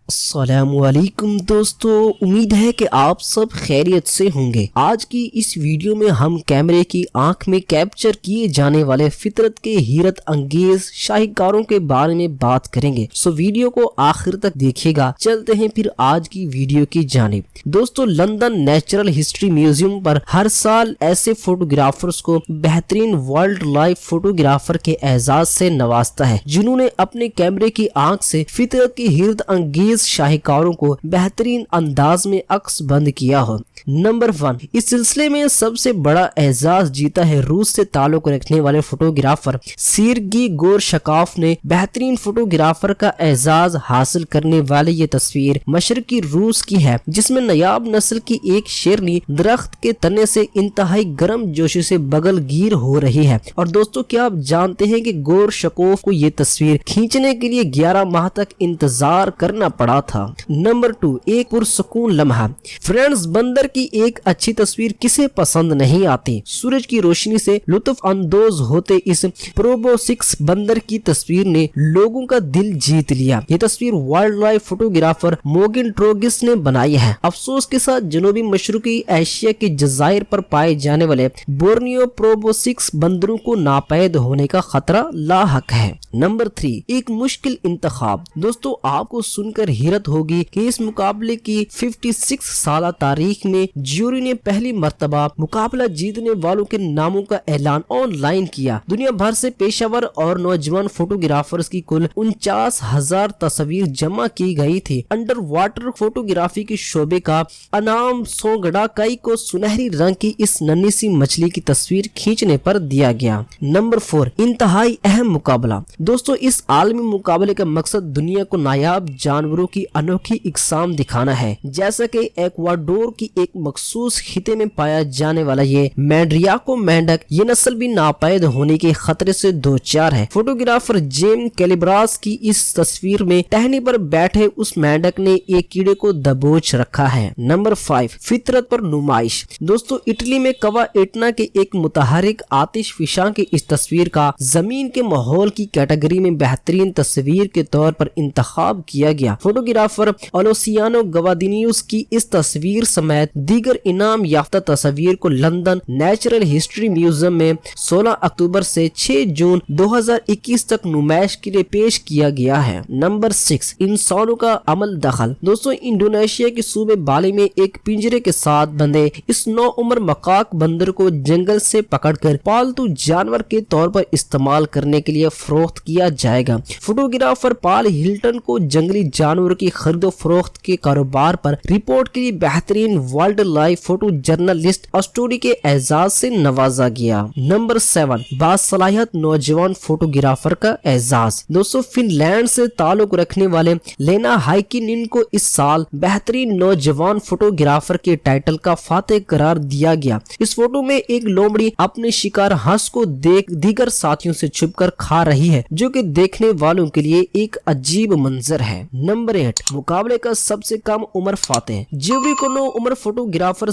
السلام علیکم دوستو، امید ہے کہ آپ سب خیریت سے ہوں گے۔ آج کی اس ویڈیو میں ہم کیمرے کی آنکھ میں کیپچر کیے جانے والے فطرت کے حیرت انگیز شاہکاروں کے بارے میں بات کریں گے، سو ویڈیو کو آخر تک دیکھیے گا۔ چلتے ہیں پھر آج کی ویڈیو کی جانب۔ دوستو، لندن نیچرل ہسٹری میوزیم پر ہر سال ایسے فوٹوگرافرز کو بہترین وائلڈ لائف فوٹوگرافر کے اعزاز سے نوازتا ہے جنہوں نے اپنے کیمرے کی آنکھ سے فطرت کی حیرت انگیز شاہکاروں کو بہترین انداز میں عکس بند کیا ہو۔ نمبر 1، اس سلسلے میں سب سے بڑا اعزاز جیتا ہے روس سے تعلق رکھنے والے فوٹوگرافر سیرگی گورشکوف نے۔ بہترین فوٹوگرافر کا اعزاز حاصل کرنے والی یہ تصویر مشرقی روس کی ہے، جس میں نایاب نسل کی ایک شیرنی درخت کے تنے سے انتہائی گرم جوشی سے بغل گیر ہو رہی ہے۔ اور دوستو، کیا آپ جانتے ہیں کہ گورشکوف کو یہ تصویر کھینچنے کے لیے 11 ماہ تک انتظار کرنا پڑا تھا۔ نمبر 2، ایک پرسکون لمحہ۔ فرینڈز، بندر کی ایک اچھی تصویر کسے پسند نہیں آتی؟ سورج کی روشنی سے لطف اندوز ہوتے اس پروبوسکس بندر کی تصویر نے لوگوں کا دل جیت لیا۔ یہ تصویر وائلڈ لائف فوٹوگرافر موگن ٹروگس نے بنائی ہے۔ افسوس کے ساتھ جنوبی مشرقی ایشیا کے جزائر پر پائے جانے والے بورنیو پروبوسکس بندروں کو ناپید ہونے کا خطرہ لاحق ہے۔ نمبر 3، ایک مشکل انتخاب۔ دوستو، آپ کو سن کر حیرت ہوگی کہ اس مقابلے کی 56 سالہ تاریخ میں جیوری نے پہلی مرتبہ مقابلہ جیتنے والوں کے ناموں کا اعلان آن لائن کیا۔ دنیا بھر سے پیشہ ور اور نوجوان فوٹوگرافرز کی کل 49,000 تصاویر جمع کی گئی تھی۔ انڈر واٹر فوٹوگرافی کے شعبے کا انعام سونگڈا کائی کو سنہری رنگ کی اس ننھی سی مچھلی کی تصویر کھینچنے پر دیا گیا۔ نمبر 4، انتہائی اہم مقابلہ۔ دوستو، اس عالمی مقابلے کا مقصد دنیا کو نایاب جانوروں کی انوکھی اقسام دکھانا ہے، جیسا کہ ایکواڈور کی ایک مخصوص خطے میں پایا جانے والا یہ مینڈریاکو مینڈک، یہ نسل بھی ناپید ہونے کے خطرے سے دوچار ہے۔ فوٹوگرافر جیم کیلیبراس کی اس تصویر میں ٹہنی پر بیٹھے اس مینڈک نے ایک کیڑے کو دبوچ رکھا ہے۔ نمبر 5، فطرت پر نمائش۔ دوستو، اٹلی میں کوا ایٹنا کے ایک متحرک آتش فشاں کی اس تصویر کا زمین کے ماحول کی کیٹیگری میں بہترین تصویر کے طور پر انتخاب کیا گیا۔ فوٹوگرافر اولوسیانو گوادینیوس کی اس تصویر سمیت دیگر انعام یافتہ تصاویر کو لندن نیچرل ہسٹری میوزیم میں 16 اکتوبر سے 6 جون 2021 تک نمائش کے لیے پیش کیا گیا ہے۔ نمبر 6، انسانوں کا عمل دخل۔ دوستو، انڈونیشیا کے صوبے بالی میں ایک پنجرے کے ساتھ بندھے اس نو عمر مقاق بندر کو جنگل سے پکڑ کر پالتو جانور کے طور پر استعمال کرنے کے لیے فروخت کیا جائے گا۔ فوٹوگرافر پال ہلٹن کو جنگلی جانور کی خرید و فروخت کے کاروبار پر رپورٹ کے لیے بہترین wildlife photojournalist story کے اعزاز سے نوازا گیا۔ نمبر 7، باصلاحیت نوجوان فوٹوگرافر کا اعزاز۔ دوستو، فن لینڈ سے تعلق رکھنے والے لینا ہائیکنن کو اس سال بہترین نوجوان فوٹوگرافر کے ٹائٹل کا فاتح قرار دیا گیا۔ اس فوٹو میں ایک لومڑی اپنے شکار ہنس کو دیگر ساتھیوں سے چھپ کر کھا رہی ہے، جو کہ دیکھنے والوں کے لیے ایک عجیب منظر ہے۔ نمبر 8، مقابلے کا سب سے کم عمر فاتح۔ جیوری کو 9 عمر فوٹوگرافرز